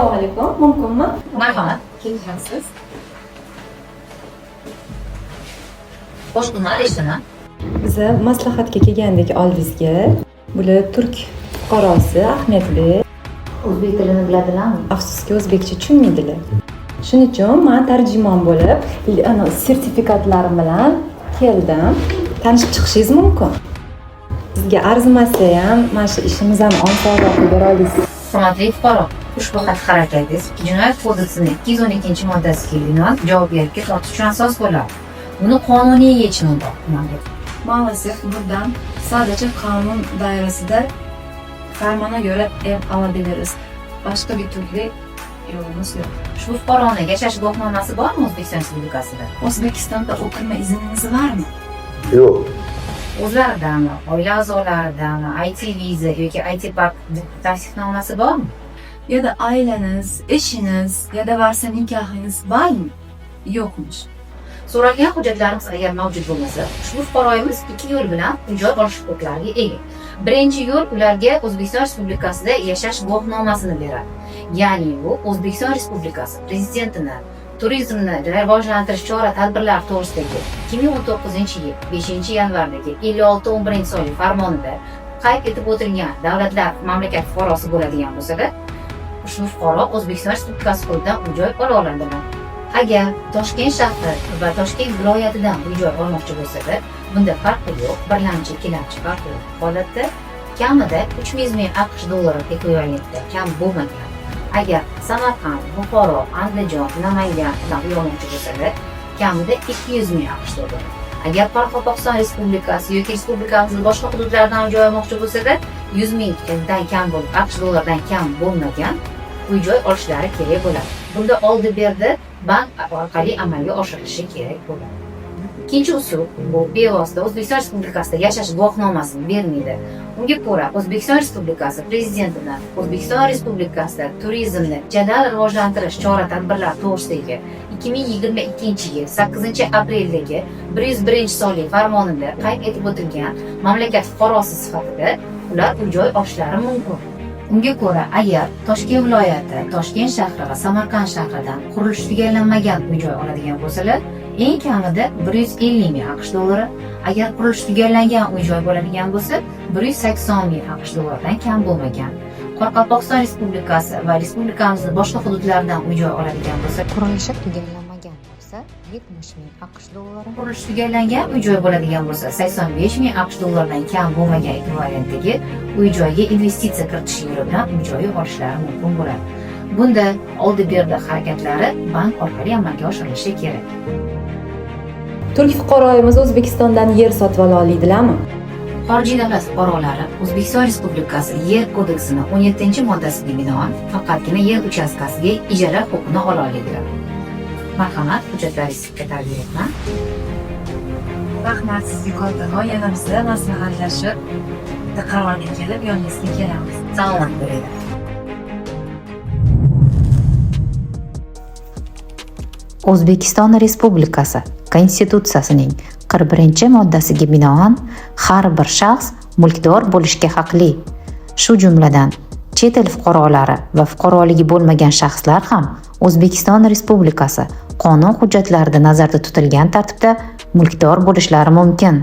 Assalomu alaykum, mumkinmi? Marhamat, kelgansiz. Xo'sh, nima eshitdingmi? Biz maslahatga kelgandik oldingizga. Bular turk fuqarosi Ahmedbek. O'zbek tilini biladilarmi? Afsuski o'zbekcha tushunmaydilar. Shuning uchun men tarjimon bo'lib, ana sertifikatlarim bilan keldim. Tanishib chiqishingiz mumkin. Sizga arzimasa ham mana shu ishimizni oson qilib bera olasiz. Hurmatli fuqaro, ushbu xatti-harakatingiz Jinoyat kodeksining 212-moddasiga binoan javobgarlikka tortish uchun asos bo'ladi. Buni qonuniy yechimi bor. Ma'lumot bundan sadece qonun doirasida farmona göre ev olabiliriz. Başka bir türlü yolumuz yok. Ushbu fuqaroning yashash guvohnomasi bormi O'zbekiston Respublikasida? O'zbekistonda o'qirma izniniz varmı? Yo'q. O'zlaridanmi, oila a'zolaridanmi, IT viza yoki IT park tavsifnomasi bormi? Ya da aileniz, eşiniz ya da varsa nikahınız var mı? Yokmuş. So'ralgan hujjatlarimiz agar mavjud bo'lmasa, ushbu fuqaroyimiz ikki yo'l bilan uy-joy olish huquqlariga ega. Birinchi yo'l ularga O'zbekiston Respublikasida yashash guvohnomasini beradi. Ya'ni bu O'zbekiston Respublikasi Prezidentining turizmni rivojlantirish chora-tadbirlari to'g'risidagi 2019-yil 5-yanvardagi 56-11 farmonida qayd etib o'tilgan davlatlar mamlakat fuqarosi bo'ladigan bo'lsa-da, ushbu fuqaro O'zbekiston Respublikasi hududidan uy-joy ola oladilar. Agar Toshkent shahri va Toshkent viloyatidan uy-joy olmoqchi bo'lsa-da, bunda farqi yo'q, birlamchi, ikkilamchi farqi yo'q. Holatda kamida 300 ming AQSh dollari ekvivalentida kam bo'lmagan. Agar Samarqand, Buxoro, Andijon, Namangandan uy olmoqchi bo'lsa-da, kamida 200 ming AQSh dollari. Agar Qoraqalpog'iston Respublikasi yoki respublikamizning boshqa hududlaridan uy joy olmoqchi bo'lsa-da, 100 mingdan kam bo'lib, AQSh dollaridan kam bo'lmagan uy-joy olishlari kerak bo'ladi. Bunda oldi-berdi bank orqali amalga oshirilishi kerak bo'ladi. Ikkinchi usul bu bevosita O'zbekiston Respublikasida yashash guvohnomasini bermaydi. Unga ko'ra O'zbekiston Respublikasi Prezidentining O'zbekiston Respublikasida turizmni jadal rivojlantirish chora-tadbirlari to'g'risidagi 2022-yil 8-apreldagi 101-sonli farmonida qayd etib o'tilgan mamlakat fuqarosi sifatida ular uy-joy olishlari mumkin. Unga ko'ra, agar Toshkent viloyati, Toshkent shahri va Samarqand shahridan qurilishi tugallanmagan uy-joy oladigan bo'lsalar, eng kamida 150 ming AQSh dollari, agar qurilishi tugallangan uy-joy bo'ladigan bo'lsa, 180 ming AQSh dollaridan kam bo'lmagan. Qoraqalpog'iston Respublikasi va respublikamizning boshqa hududlaridan uy-joy oladigan bo'lsa, qurilishi tugallanmagan bo'lsa 70 ming AQSh dollari, qurilishi tugallangan uy-joy bo'ladigan bo'lsa, 85 ming AQSh dollaridan kam bo'lmagan ekvivalentdagi uy-joyga investitsiya kiritish yo'li bilan uy-joy olishlari mumkin bo'ladi. Bunda oldi-berdi harakatlari bank orqali amalga oshirilishi kerak. Turk fuqaroyimiz O'zbekistondan yer sotib ola oladilarmi? Xorijiy davlat fuqarolari O'zbekiston Respublikasi Yer kodeksining 17-moddasiga binoan faqatgina yer uchastkasiga ijara huquqini ola oladilar. Marhamat, hujjatlaringizga taqdim etaman. Rahmat sizga katta. Yana bizda maslahatlashib, qarorga kelib yoningizga kelamiz. Salomat bo'linglar. O'zbekiston Respublikasi Konstitutsiyasining 41-moddasiga binoan har bir shaxs mulkdor bo'lishga haqli. Shu jumladan chet el fuqarolari va fuqaroligi bo'lmagan shaxslar ham O'zbekiston Respublikasi qonun hujjatlarida nazarda tutilgan tartibda mulkdor bo'lishlari mumkin.